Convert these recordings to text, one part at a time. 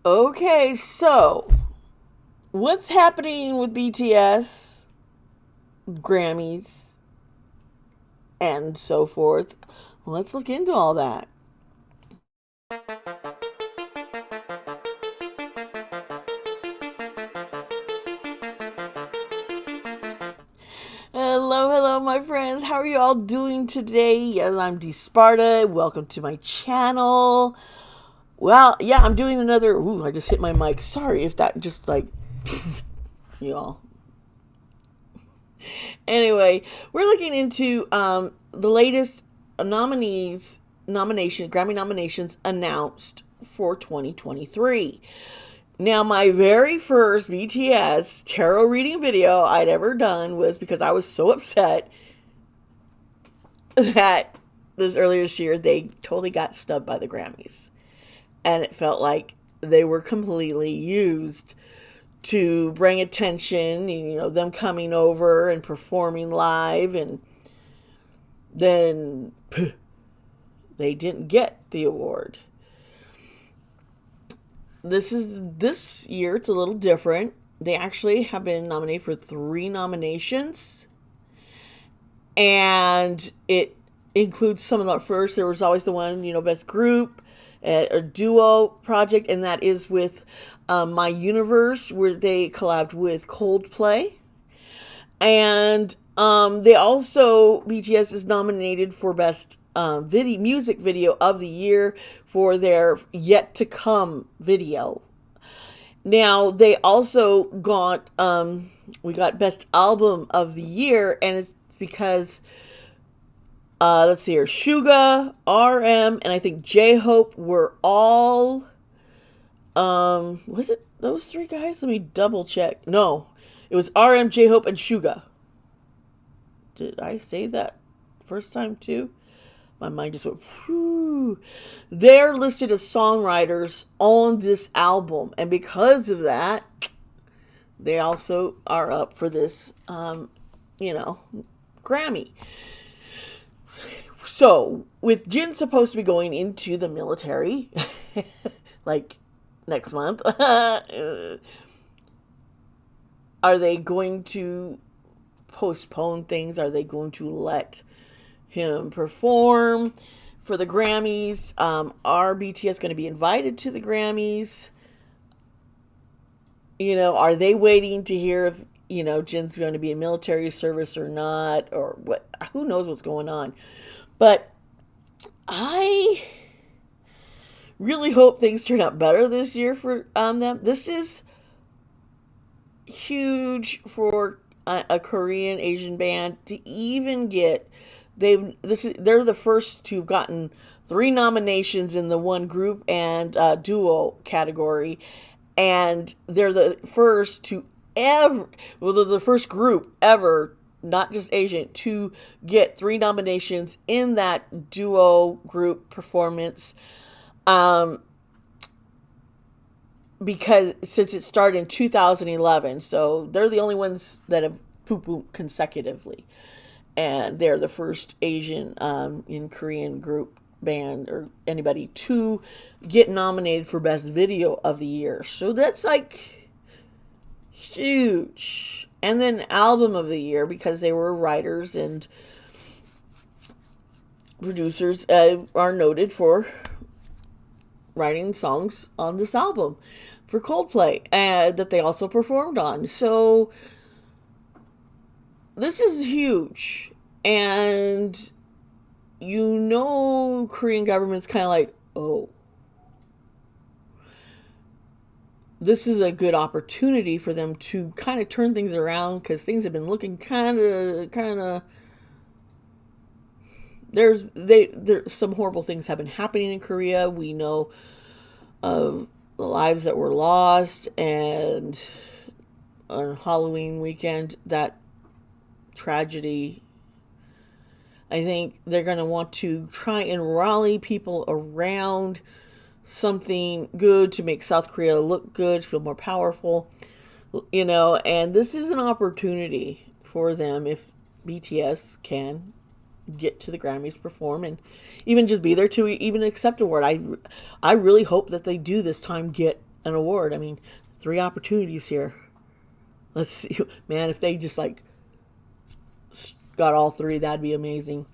Okay, so what's happening with BTS, Grammys, and so forth? Let's look into all that. Hello, hello, my friends. How are you all doing today? Yes, I'm Dee Sparta. Welcome to my channel. Well, yeah, I'm doing another. Ooh, I just hit my mic. Sorry if that just like, y'all. Anyway, we're looking into the latest Grammy nominations announced for 2023. Now, my very first BTS tarot reading video I'd ever done was because I was so upset that this earlier this year they totally got snubbed by the Grammys. And it felt like they were completely used to bring attention, them coming over and performing live, and then they didn't get the award. This year it's a little different. They actually have been nominated for 3 nominations, and it includes some of the first. There was always the one, best group, a duo project, and that is with My Universe, where they collabed with Coldplay. And they also, BTS is nominated for best music video of the year for their Yet to Come video. Now they also got we got best album of the year, and it's because let's see here, Suga, RM, and I think J-Hope were all was it those 3 guys? Let me double check. No, it was RM, J-Hope, and Suga. Did I say that first time too? My mind just went, whew. They're listed as songwriters on this album. And because of that, they also are up for this, Grammy. So, with Jin supposed to be going into the military, like next month, are they going to postpone things? Are they going to let him perform for the Grammys? Are BTS going to be invited to the Grammys? Are they waiting to hear if, Jin's going to be in military service or not, or what? Who knows what's going on? But I really hope things turn out better this year for them. This is huge for a Korean Asian band to even get. They're the first to have gotten 3 nominations in the one group and duo category, and they're the first to ever. Well, they're the first group ever, not just Asian, to get 3 nominations in that duo group performance. Because since it started in 2011, so they're the only ones that have pooped consecutively. And they're the first Asian in Korean group band or anybody to get nominated for best video of the year. So that's like huge. And then album of the year, because they were writers and producers, are noted for writing songs on this album for Coldplay that they also performed on. So this is huge, and Korean government's kind of like, oh, this is a good opportunity for them to kind of turn things around, because things have been looking kind of. There's some horrible things have been happening in Korea. We know of the lives that were lost, and on Halloween weekend, that tragedy. I think they're going to want to try and rally people around something good to make South Korea look good, feel more powerful, and this is an opportunity for them if BTS can get to the Grammys, perform, and even just be there to even accept an award. I really hope that they do this time get an award. I mean, 3 opportunities here. Let's see. Man, if they just like got all 3, that'd be amazing.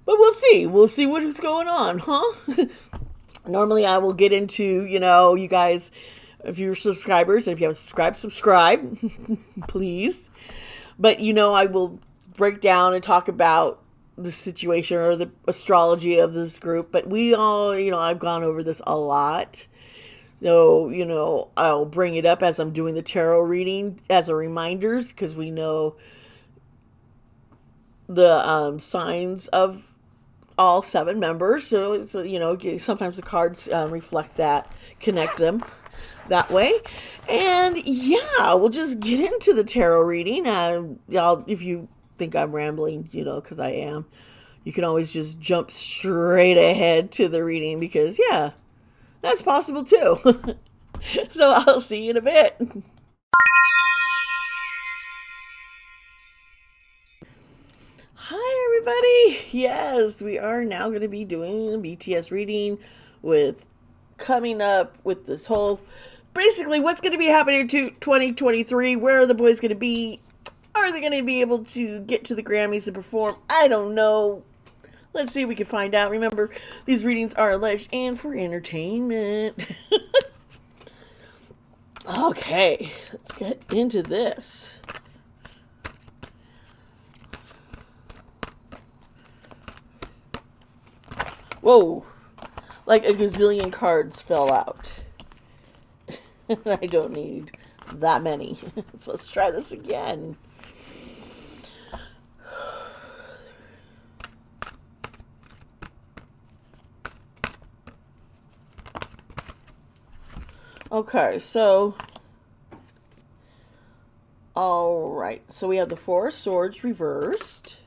But we'll see. We'll see what's going on, huh? Normally I will get into, you guys, if you're subscribers, and if you haven't subscribe, please. But, I will break down and talk about the situation or the astrology of this group. But we all, I've gone over this a lot. So, I'll bring it up as I'm doing the tarot reading as a reminders, because we know the signs of all 7 members. So it's, sometimes the cards reflect that, connect them that way. And yeah, we'll just get into the tarot reading. Y'all, if you think I'm rambling, because I am, you can always just jump straight ahead to the reading, because yeah, that's possible too. So I'll see you in a bit. Hi everybody. Yes, we are now going to be doing a BTS reading with coming up with this whole, basically what's going to be happening to 2023. Where are the boys going to be? Are they going to be able to get to the Grammys and perform? I don't know. Let's see if we can find out. Remember, these readings are alleged and for entertainment. Okay, let's get into this. Whoa, like a gazillion cards fell out. I don't need that many. So let's try this again. Okay, so, all right, so we have the 4 of Swords reversed.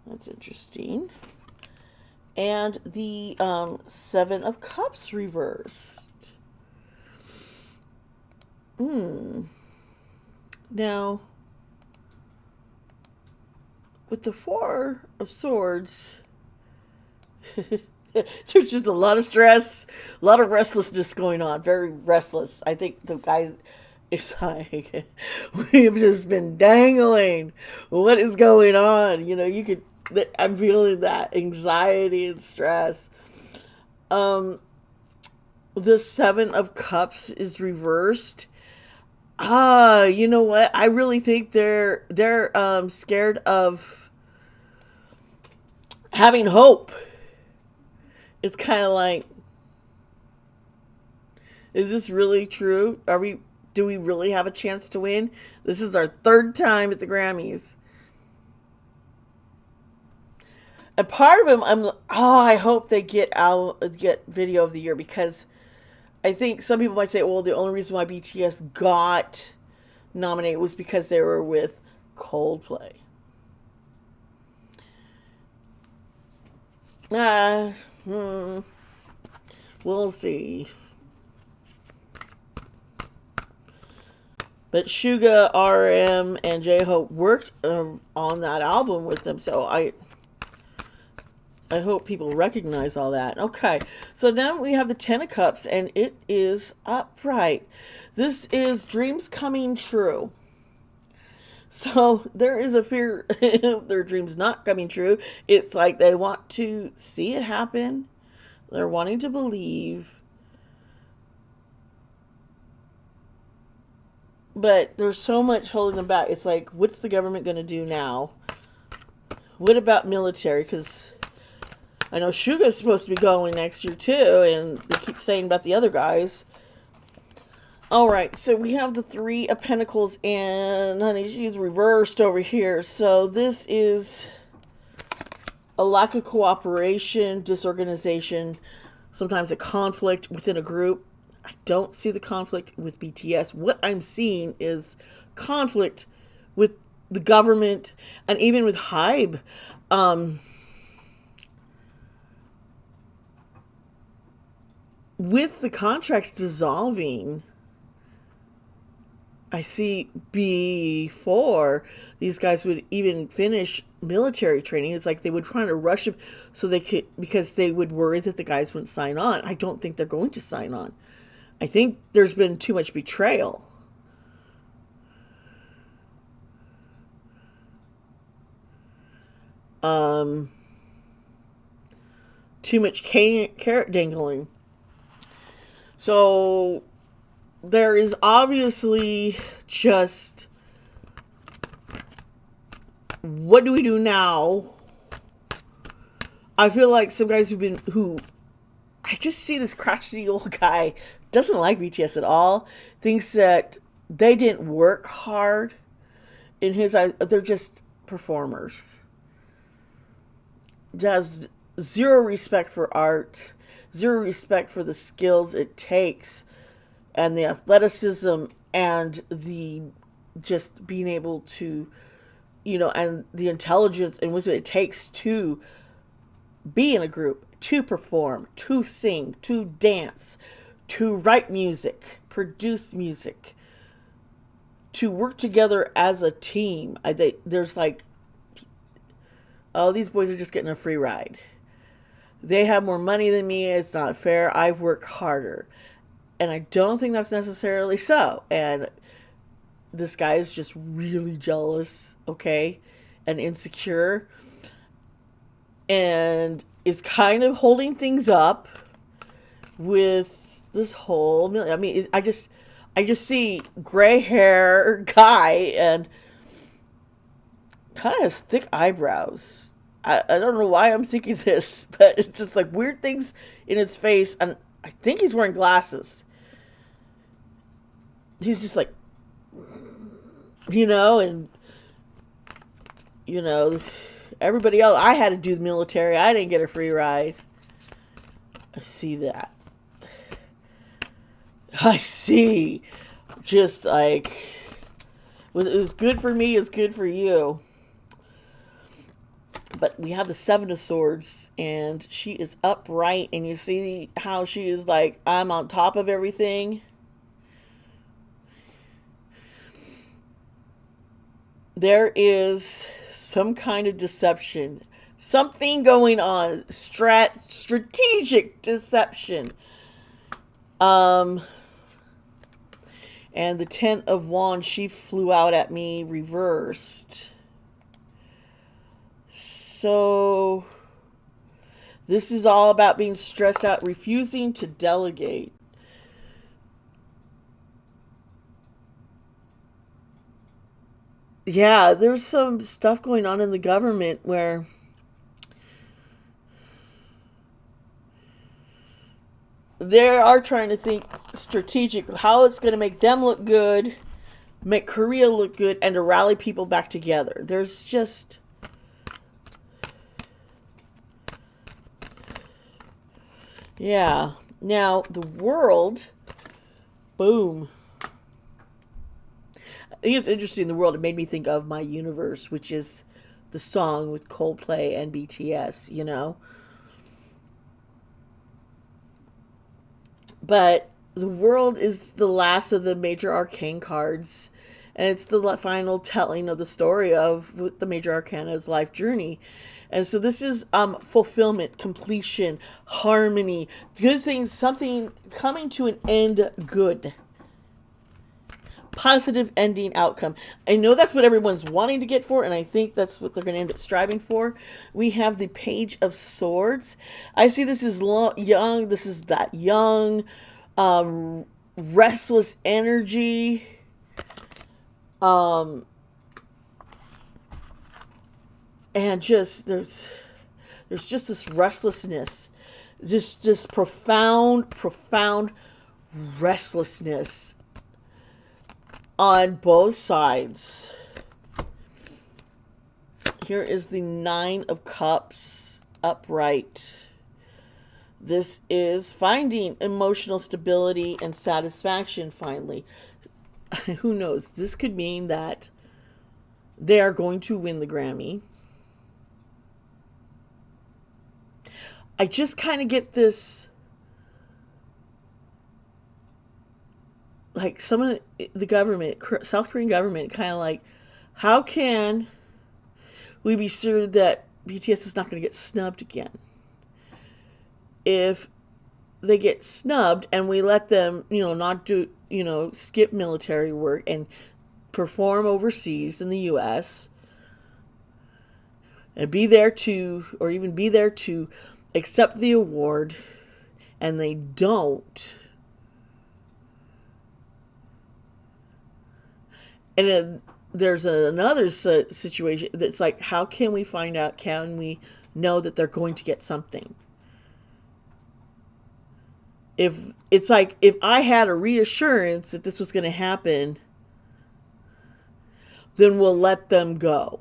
That's interesting. And the 7 of Cups reversed. Now, with the 4 of Swords, there's just a lot of stress, a lot of restlessness going on. Very restless. I think the guys, it's like, we've just been dangling. What is going on? I'm feeling that anxiety and stress. The 7 of Cups is reversed. You know what? I really think they're scared of having hope. It's kind of like, is this really true? Do we really have a chance to win? This is our 3rd time at the Grammys. And part of them, I hope they get Video of the Year, because I think some people might say, well, the only reason why BTS got nominated was because they were with Coldplay. We'll see. But Suga, RM, and J-Hope worked on that album with them, so I hope people recognize all that. Okay, so now we have the 10 of Cups, and it is upright. This is dreams coming true. So there is a fear their dreams not coming true. It's like they want to see it happen. They're wanting to believe. But there's so much holding them back. It's like, what's the government going to do now? What about military? Because I know Suga's supposed to be going next year too, and they keep saying about the other guys. All right, so we have the 3 of Pentacles, and honey, she's reversed over here. So this is a lack of cooperation, disorganization, sometimes a conflict within a group. I don't see the conflict with BTS. What I'm seeing is conflict with the government and even with HYBE. With the contracts dissolving, I see before these guys would even finish military training. It's like they would try to rush them so they could, because they would worry that the guys wouldn't sign on. I don't think they're going to sign on. I think there's been too much betrayal. Um, Too much carrot dangling. So there is obviously just, what do we do now? I feel like some guys who I just see this crotchety old guy doesn't like BTS at all. Thinks that they didn't work hard. In his eyes, they're just performers. Has zero respect for art, zero respect for the skills it takes, and the athleticism, and the just being able to, and the intelligence and wisdom it takes to be in a group, to perform, to sing, to dance, to write music, produce music, to work together as a team. There's like, oh, these boys are just getting a free ride. They have more money than me. It's not fair. I've worked harder. And I don't think that's necessarily so. And this guy is just really jealous, okay, and insecure, and is kind of holding things up with this whole, I mean, I just see gray hair guy and kind of has thick eyebrows. I don't know why I'm thinking this, but it's just like weird things in his face, and I think he's wearing glasses. He's just like, and everybody else. I had to do the military. I didn't get a free ride. I see that. I see. Just like, it was good for me, it's good for you. But we have the Seven of Swords, and she is upright, and you see how she is like, I'm on top of everything. There is some kind of deception, something going on, strategic deception. And the Ten of Wands, she flew out at me reversed. So this is all about being stressed out, refusing to delegate. Yeah, there's some stuff going on in the government where they are trying to think strategic, how it's going to make them look good, make Korea look good, and to rally people back together. There's just, yeah. Now, the world, boom. I think it's interesting, the world. It made me think of My Universe, which is the song with Coldplay and BTS, But the world is the last of the major arcane cards, and it's the final telling of the story of the major arcana's life journey. And so this is fulfillment, completion, harmony, good things, something coming to an end good. Positive ending outcome. I know that's what everyone's wanting to get for, and I think that's what they're going to end up striving for. We have the Page of Swords. I see this is young. This is that young, restless energy. And just there's just this restlessness, just profound restlessness on both sides. Here is the Nine of Cups upright. This is finding emotional stability and satisfaction finally. Who knows? This could mean that they are going to win the Grammy. I just kind of get this, like some of the government, South Korean government, kind of like, how can we be sure that BTS is not going to get snubbed again? If they get snubbed and we let them, not do, skip military work and perform overseas in the US and be there to, or even be there to accept the award, and they don't. And then there's another situation that's like, how can we find out? Can we know that they're going to get something? If it's like, if I had a reassurance that this was going to happen, then we'll let them go.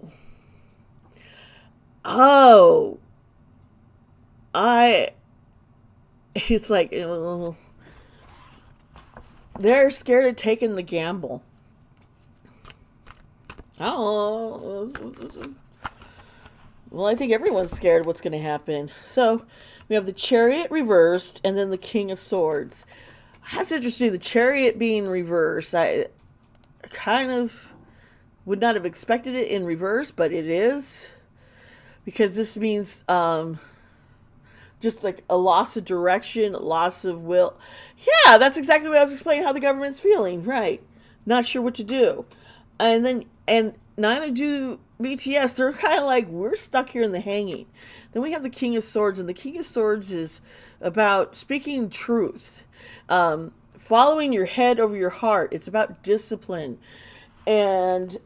Oh, it's like, they're scared of taking the gamble. Oh, well, I think everyone's scared of what's going to happen. So we have the Chariot reversed and then the King of Swords. That's interesting. The Chariot being reversed. I kind of would not have expected it in reverse, but it is. Because this means just like a loss of direction, a loss of will. Yeah, that's exactly what I was explaining, how the government's feeling. Right. Not sure what to do. And neither do BTS. They're kind of like, we're stuck here in the hanging. Then we have the King of Swords, and the King of Swords is about speaking truth, following your head over your heart. It's about discipline. And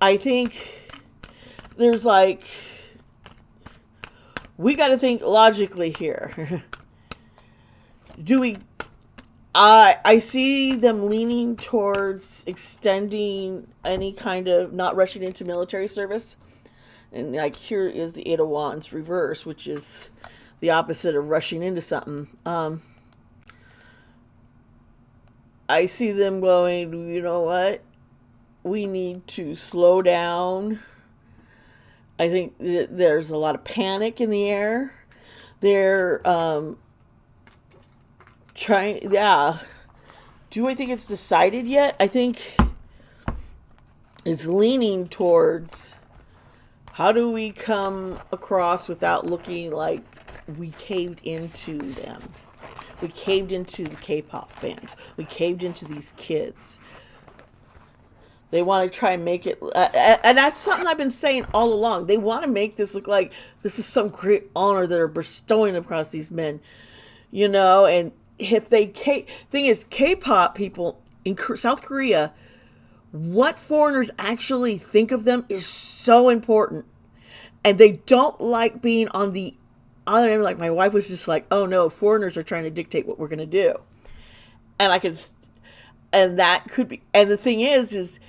I think there's like, we got to think logically here. Do we I see them leaning towards extending any kind of not rushing into military service. And like, here is the Eight of Wands reverse, which is the opposite of rushing into something. I see them going, you know what? We need to slow down. I think there's a lot of panic in the air. They're trying, yeah. Do I think it's decided yet? I think it's leaning towards, how do we come across without looking like we caved into them? We caved into the K-pop fans. We caved into these kids. They want to try and make it, and that's something I've been saying all along. They want to make this look like this is some great honor that they're bestowing across these men, and if they, thing is, K-pop people in South Korea, what foreigners actually think of them is so important. And they don't like being on the other end. Like, my wife was just like, oh no, foreigners are trying to dictate what we're going to do. And and that could be, and the thing is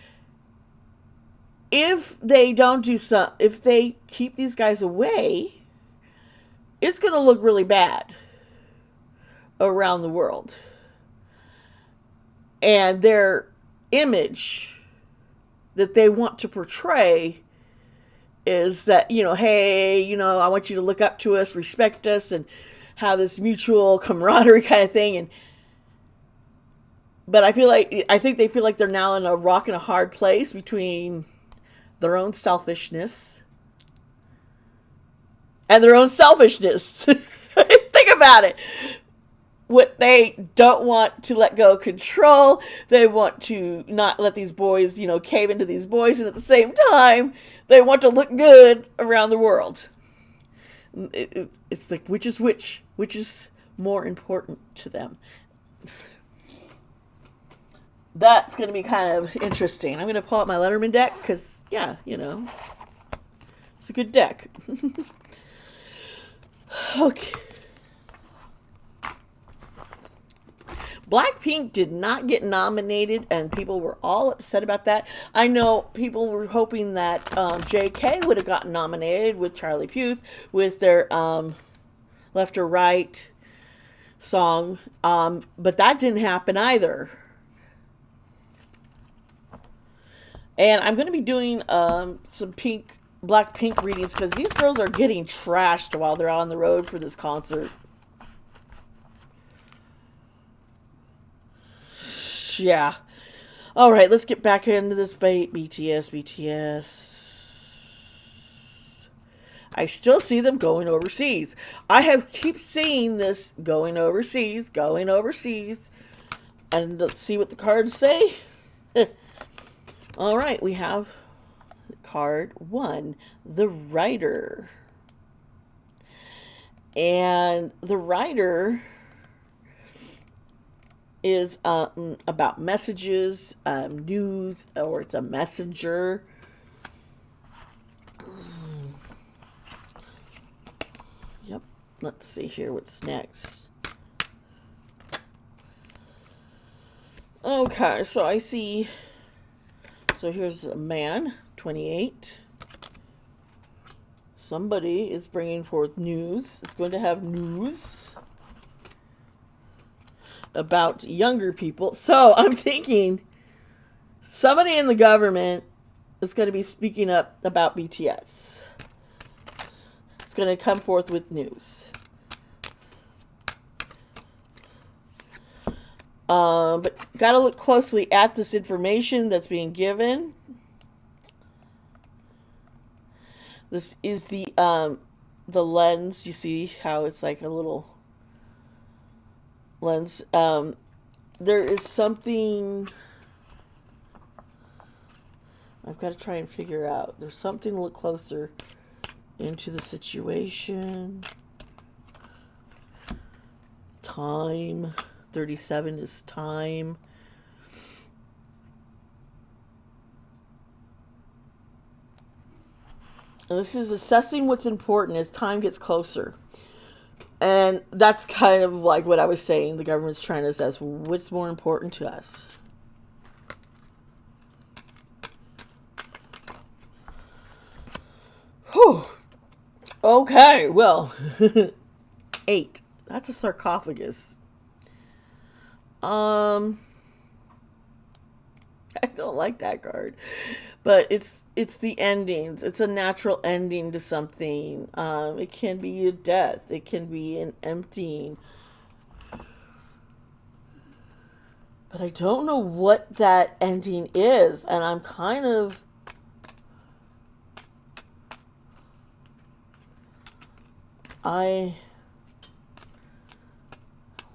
if they don't do if they keep these guys away, it's going to look really bad around the world. And their image that they want to portray is that, hey, I want you to look up to us, respect us, and have this mutual camaraderie kind of thing. But I think they feel like they're now in a rock and a hard place between their own selfishness and their own selfishness. Think about it. What they don't want to let go of control. They want to not let these boys, cave into these boys. And at the same time, they want to look good around the world. It's like, which is which? Which is more important to them? That's going to be kind of interesting. I'm going to pull out my Letterman deck because, yeah, it's a good deck. Okay. Blackpink did not get nominated, and people were all upset about that. I know people were hoping that JK would have gotten nominated with Charlie Puth with their Left or Right song, but that didn't happen either. And I'm going to be doing some Blackpink readings because these girls are getting trashed while they're out on the road for this concert. Yeah. All right, let's get back into this BTS. I still see them going overseas. Keep seeing this going overseas, going overseas. And let's see what the cards say. All right, we have card 1, the writer. And the writer is about messages, news, or it's a messenger. Yep. Let's see here what's next. Okay, so I see. So here's a man, 28. Somebody is bringing forth news. It's going to have news about younger people. So I'm thinking somebody in the government is going to be speaking up about BTS. It's going to come forth with news. But got to look closely at this information that's being given. This is the lens. You see how it's like a little lens. There is something I've got to try and figure out. There's something to look closer into the situation. Time. 37 is time. And this is assessing what's important as time gets closer. And that's kind of like what I was saying. The government's trying to assess what's more important to us. Whew. Okay, well, 8. That's a sarcophagus. I don't like that card. But it's the endings. It's a natural ending to something. It can be a death. It can be an emptying. But I don't know what that ending is. And I'm kind of...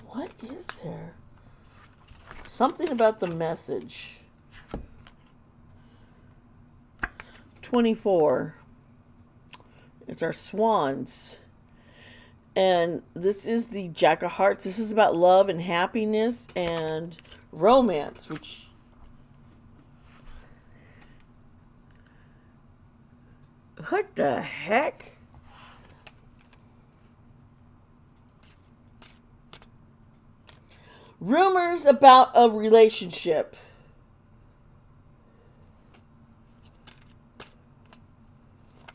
What is there? Something about the message. 24. It's our swans. And this is the Jack of Hearts. This is about love and happiness and romance, which... What the heck? Rumors about a relationship.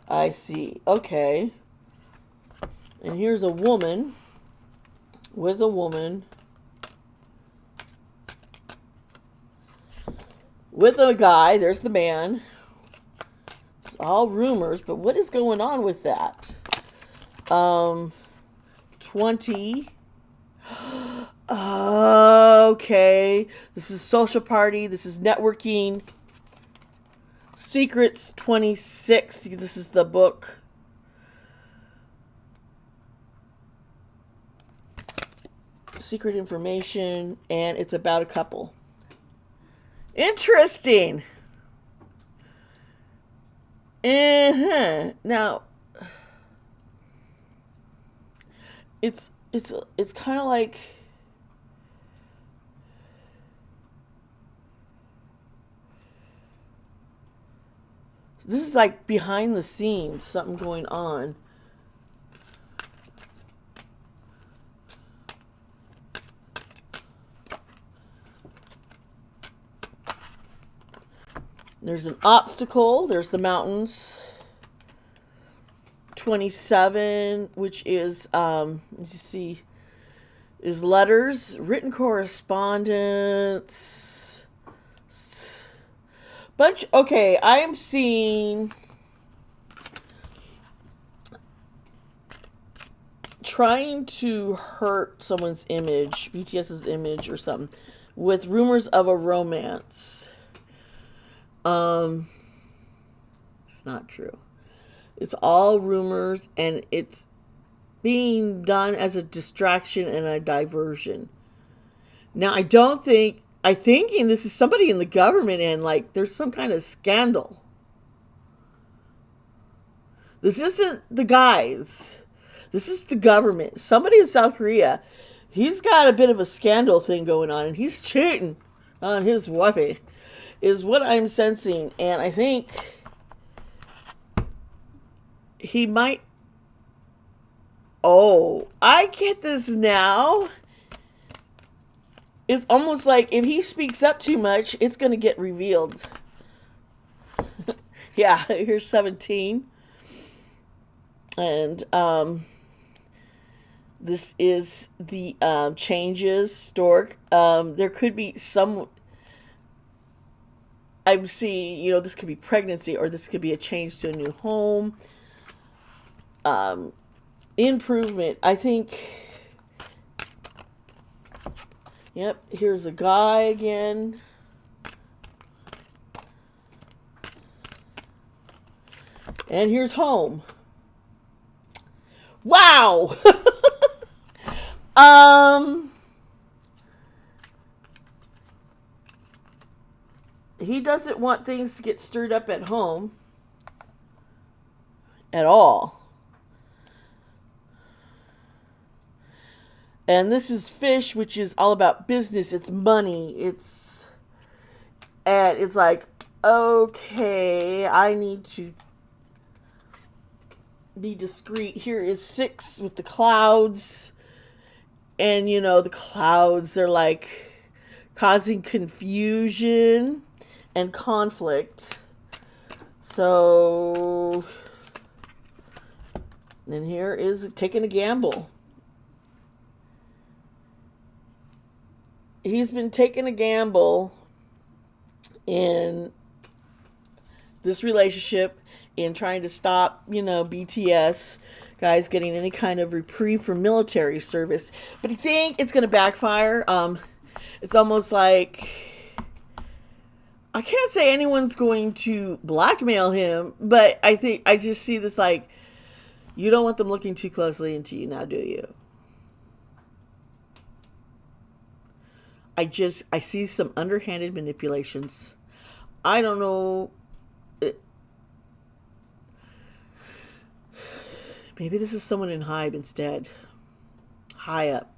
I see. Okay. And here's a woman with a woman with a guy. There's the man. It's all rumors, but what is going on with that? 20. Okay. This is social party. This is networking. Secrets 26. This is the book. Secret information. And it's about a couple. Interesting. Now, it's kind of like... This is like behind the scenes, something going on. There's an obstacle. There's the mountains. 27, which is, as you see, is letters, written correspondence. Okay, I am seeing trying to hurt someone's image, BTS's image or something, with rumors of a romance. It's not true. It's all rumors, and it's being done as a distraction and a diversion. Now, I don't think, I thinking this is somebody in the government, and like there's some kind of scandal. This isn't the guys. This is the government. Somebody in South Korea, he's got a bit of a scandal thing going on, and he's cheating on his wifey, is what I'm sensing. And I think he might. Oh, I get this now. It's almost like if he speaks up too much, it's going to get revealed. Yeah, here's 17. And this is the changes, stork. There could be some, I'm seeing, this could be pregnancy, or this could be a change to a new home. Improvement, I think. Yep, here's a guy again. And here's home. Wow. He doesn't want things to get stirred up at home at all. And this is fish, which is all about business. It's money. And it's like, okay, I need to be discreet. Here is 6 with the clouds. And, the clouds, they're like causing confusion and conflict. So, and here is taking a gamble. He's been taking a gamble in this relationship, in trying to stop, BTS guys getting any kind of reprieve from military service. But I think it's going to backfire. It's almost like, I can't say anyone's going to blackmail him, but I just see this like, you don't want them looking too closely into you now, do you? I see some underhanded manipulations. I don't know. Maybe this is someone in Hive instead. High up.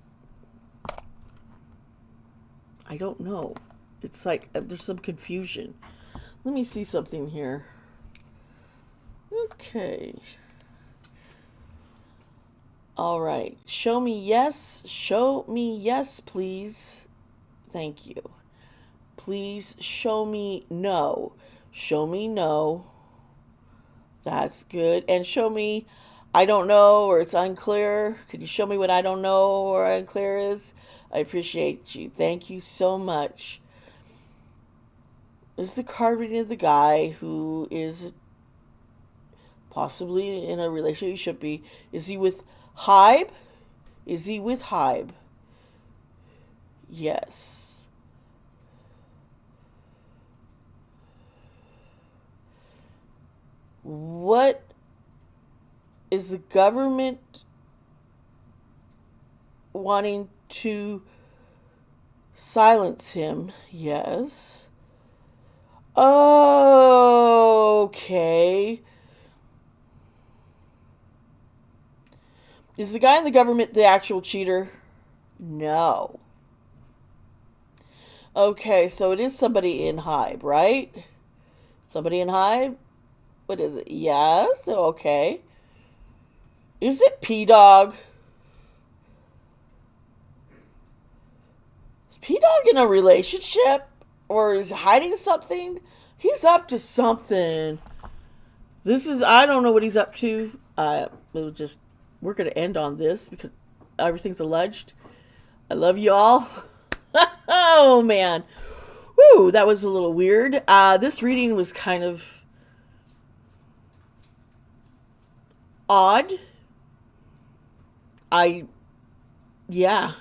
I don't know. It's like there's some confusion. Let me see something here. Okay. All right. Show me yes. Show me yes, please. Thank you. Please show me no. Show me no. That's good. And show me I don't know, or it's unclear. Could you show me what I don't know or unclear is? I appreciate you. Thank you so much. This is the card reading of the guy who is possibly in a relationship. He should be. Is he with Hybe? Is he with Hybe? Yes. What is the government wanting to silence him? Yes. Okay. Is the guy in the government the actual cheater? No. Okay, so it is somebody in Hybe, right? Somebody in Hybe? What is it? Yes, okay. Is it P-Dog? Is P-Dog in a relationship? Or is he hiding something? He's up to something. I don't know what he's up to. We're going to end on this because everything's alleged. I love you all. Oh, man. Woo, that was a little weird. This reading was kind of odd. Yeah.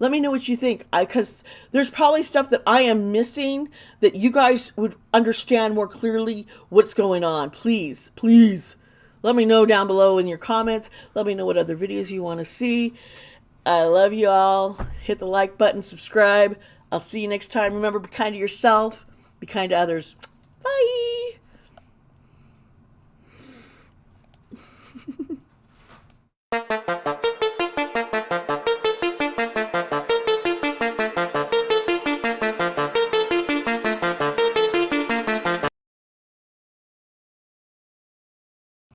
Let me know what you think. Because there's probably stuff that I am missing that you guys would understand more clearly what's going on. Please, please, Let me know down below in your comments. Let me know what other videos you want to see. I love you all. Hit the like button, subscribe. I'll see you next time. Remember, be kind to yourself, be kind to others.